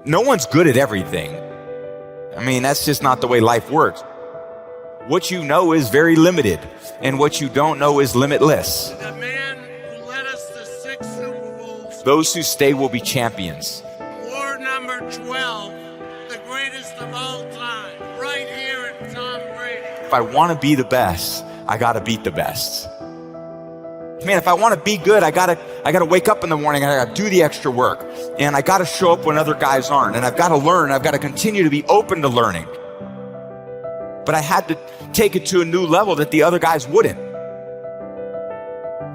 no one's good at everything. I mean, that's just not the way life works. What you know is very limited, and what you don't know is limitless. The man who led us to 6 Super Bowls. Those who stay will be champions. War number 12, the greatest of all time, right here in Tom Brady. If I want to be the best, I got to beat the best. Man, if I want to be good, I gotta wake up in the morning and I gotta do the extra work. And I gotta show up when other guys aren't. And I've got to learn. I've got to continue to be open to learning. But I had to take it to a new level that the other guys wouldn't.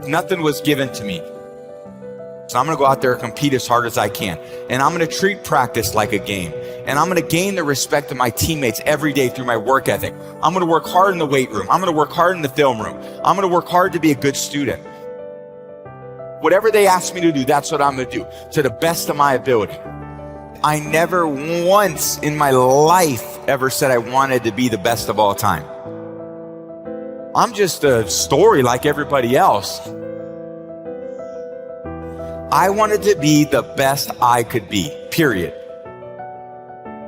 Nothing was given to me. So I'm going to go out there and compete as hard as I can. And I'm going to treat practice like a game. And I'm going to gain the respect of my teammates every day through my work ethic. I'm going to work hard in the weight room. I'm going to work hard in the film room. I'm going to work hard to be a good student. Whatever they ask me to do, that's what I'm going to do to the best of my ability. I never once in my life ever said I wanted to be the best of all time. I'm just a story like everybody else. I wanted to be the best I could be, period.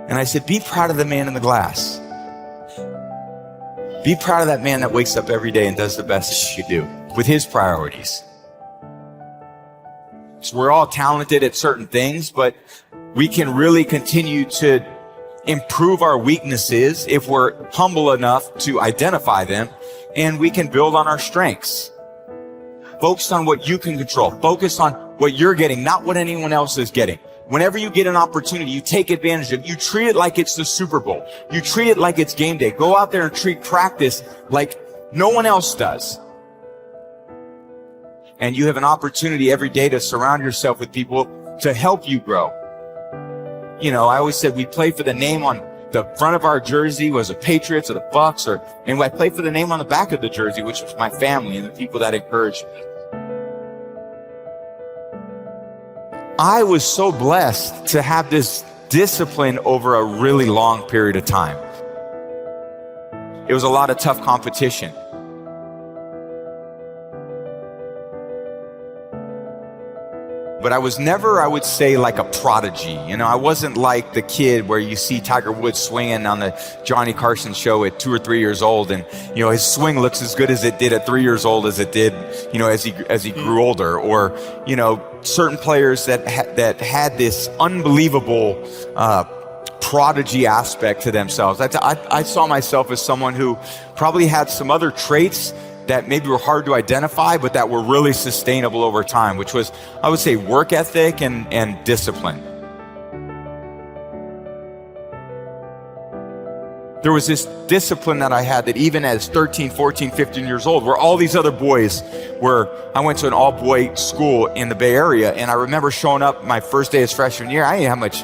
And I said, be proud of the man in the glass. Be proud of that man that wakes up every day and does the best he could do with his priorities. So we're all talented at certain things, but we can really continue to improve our weaknesses if we're humble enough to identify them, and we can build on our strengths. Focus on what you can control. Focus on what you're getting, not what anyone else is getting. Whenever you get an opportunity, you take advantage of it. You treat it like it's the Super Bowl. You treat it like it's game day. Go out there and treat practice like no one else does. And you have an opportunity every day to surround yourself with people to help you grow. You know, I always said we play for the name on the front of our jersey was the Patriots or the Bucks, and I play for the name on the back of the jersey, which was my family and the people that encouraged me. I was so blessed to have this discipline over a really long period of time. It was a lot of tough competition. But I was never, I would say, like a prodigy. You know, I wasn't like the kid where you see Tiger Woods swinging on the Johnny Carson show at 2 or 3 years old, and you know his swing looks as good as it did at 3 years old as it did, you know, as he grew older. Or you know, certain players that had this unbelievable prodigy aspect to themselves. I saw myself as someone who probably had some other traits that maybe were hard to identify, but that were really sustainable over time, which was, I would say, work ethic and discipline. There was this discipline that I had that even as 13, 14, 15 years old, where all these other boys I went to an all-boy school in the Bay Area, and I remember showing up my first day as freshman year. I didn't have much,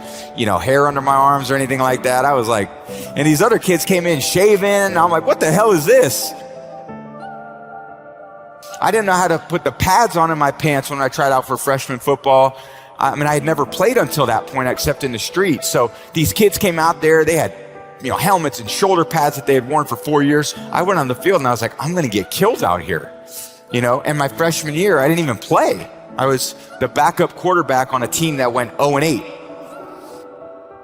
hair under my arms or anything like that. I was like, and these other kids came in shaving, and I'm like, what the hell is this? I didn't know how to put the pads on in my pants when I tried out for freshman football. I mean, I had never played until that point except in the street. So these kids came out there. They had, helmets and shoulder pads that they had worn for 4 years. I went on the field and I was like, I'm going to get killed out here. And my freshman year, I didn't even play. I was the backup quarterback on a team that went 0-8.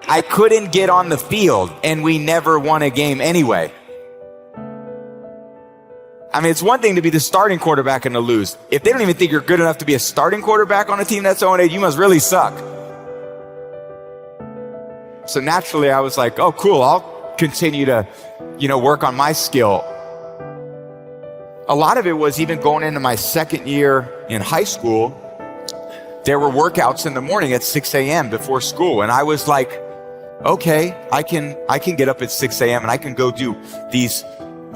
I couldn't get on the field, and we never won a game anyway. I mean, it's one thing to be the starting quarterback and to lose. If they don't even think you're good enough to be a starting quarterback on a team that's 0-8, you must really suck. So naturally, I was like, oh, cool, I'll continue to, work on my skill. A lot of it was even going into my second year in high school, there were workouts in the morning at 6 a.m. before school. And I was like, okay, I can get up at 6 a.m. and I can go do these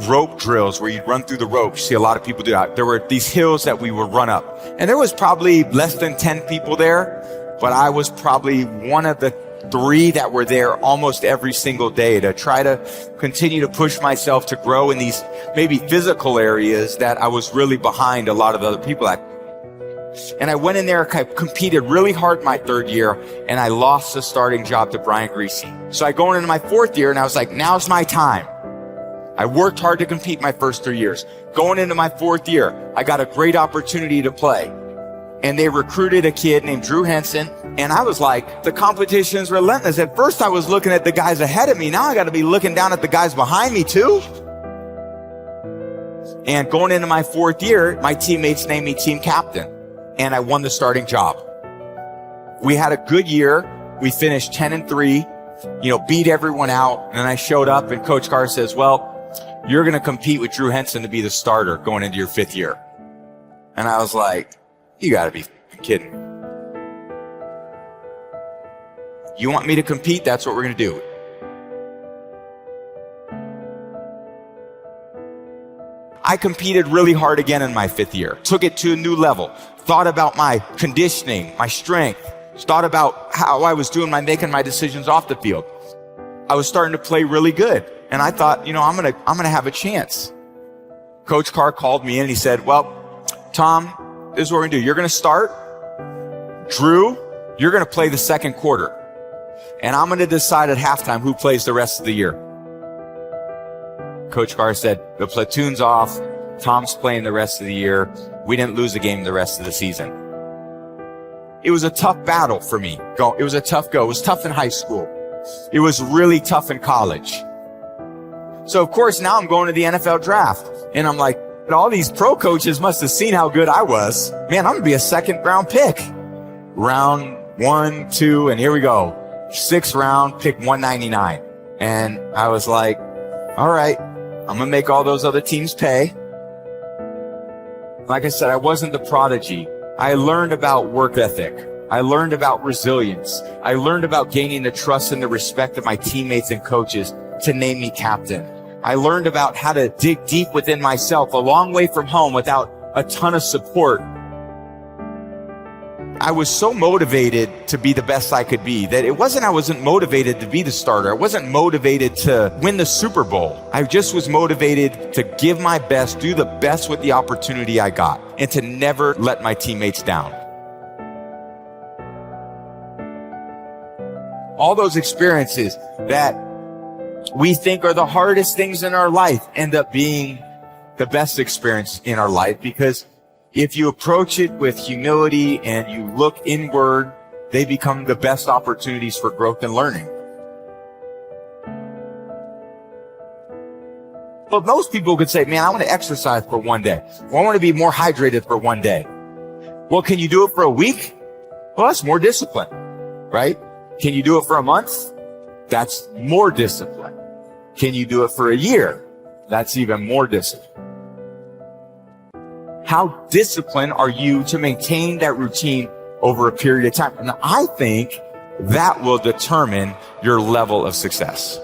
rope drills where you'd run through the ropes. You see a lot of people do that. There were these hills that we would run up, and there was probably less than 10 people there, but I was probably one of the 3 that were there almost every single day to try to continue to push myself to grow in these maybe physical areas that I was really behind a lot of the other people at. And I went in there, I competed really hard my 3rd year, and I lost the starting job to Brian Greasy. So I go into my 4th year, and I was like, now's my time. I worked hard to compete my first 3 years. Going into my 4th year, I got a great opportunity to play. and they recruited a kid named Drew Henson. And I was like, the competition's relentless. At first I was looking at the guys ahead of me. Now I got to be looking down at the guys behind me too. And going into my 4th year, my teammates named me team captain, and I won the starting job. We had a good year. We finished 10-3, beat everyone out. And I showed up and Coach Carr says, well, you're going to compete with Drew Henson to be the starter going into your 5th year. And I was like, you got to be kidding. You want me to compete? That's what we're going to do. I competed really hard again in my 5th year. Took it to a new level. Thought about my conditioning, my strength. Thought about how I was doing making my decisions off the field. I was starting to play really good. And I thought, I'm going to have a chance. Coach Carr called me in and he said, well, Tom, this is what we're going to do. You're going to start. Drew, you're going to play the 2nd quarter. And I'm going to decide at halftime who plays the rest of the year. Coach Carr said, the platoon's off. Tom's playing the rest of the year. We didn't lose a game the rest of the season. It was a tough battle for me. It was a tough go. It was tough in high school. It was really tough in college. So of course now I'm going to the NFL draft. And I'm like, all these pro coaches must have seen how good I was. Man, I'm going to be a 2nd round pick. Round 1, 2, and here we go. 6th round, pick 199. And I was like, all right, I'm going to make all those other teams pay. Like I said, I wasn't the prodigy. I learned about work ethic. I learned about resilience. I learned about gaining the trust and the respect of my teammates and coaches to name me captain. I learned about how to dig deep within myself, a long way from home without a ton of support. I was so motivated to be the best I could be that I wasn't motivated to be the starter. I wasn't motivated to win the Super Bowl. I just was motivated to give my best, do the best with the opportunity I got, and to never let my teammates down. All those experiences that we think are the hardest things in our life end up being the best experience in our life, because if you approach it with humility and you look inward, they become the best opportunities for growth and learning. But most people could say, man, I want to exercise for one day. Or I want to be more hydrated for one day. Well, can you do it for a week? Well, that's more discipline, right? Can you do it for a month? That's more discipline. Can you do it for a year? That's even more discipline. How disciplined are you to maintain that routine over a period of time? And I think that will determine your level of success.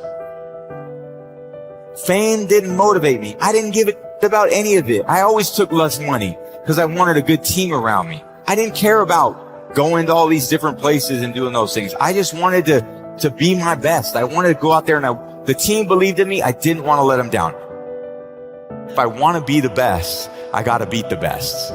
Fame didn't motivate me. I didn't give it about any of it. I always took less money because I wanted a good team around me. I didn't care about going to all these different places and doing those things. I just wanted to be my best. I wanted to go out there and the team believed in me. I didn't want to let them down. If I want to be the best, I got to beat the best.